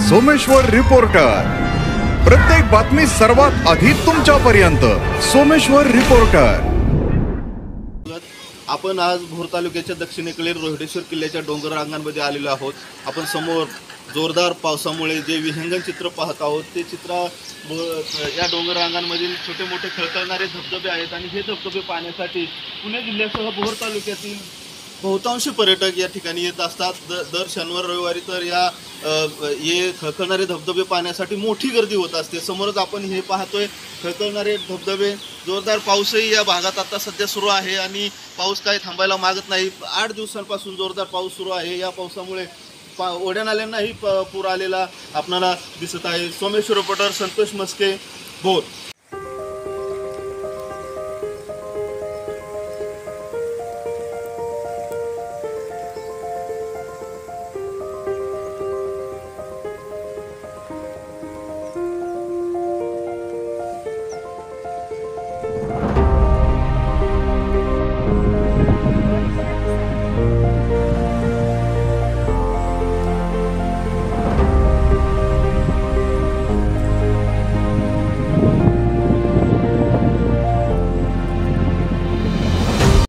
Someshwar reporter, प्रत्येक बातमी सर्वात आधी तुमच्यापर्यंत. सोमेश्वर रिपोर्टर. आपण आज भोर तालुक्याच्या दक्षिणेकडील रोहिडेश्वर किल्ल्याच्या डोंगर रांगांमध्ये आलेलो आहोत. आपण समोर जोरदार पावसामुळे जे विहंगम चित्र पाहत आहोत ते चित्र या डोंगर रांगांमधील छोटे मोठे खळखळणारे धबधबे आहेत आणि हे धबधबे पाहण्यासाठी पुणे जिल्ह्यासह भोर तालुक्यातील बहुतांशी पर्यटक या ठिकाणी येत असतात. दर शनिवार रविवारी तर हे खळखळणारे धबधबे पाहण्यासाठी मोठी गर्दी होत असते. समोरच आपण हे पाहतोय खळखळणारे धबधबे. जोरदार पाऊसही या भागात आता सध्या सुरू आहे आणि पाऊस काही थांबायला मागत नाही. 8 दिवसांपासून जोरदार पाऊस सुरू आहे. या पावसामुळे ओढ्या नाल्यांनाही पूर आलेला आपल्याला दिसत आहे. सोमेश्वर रिपोर्टर संतोष मस्के, भोर.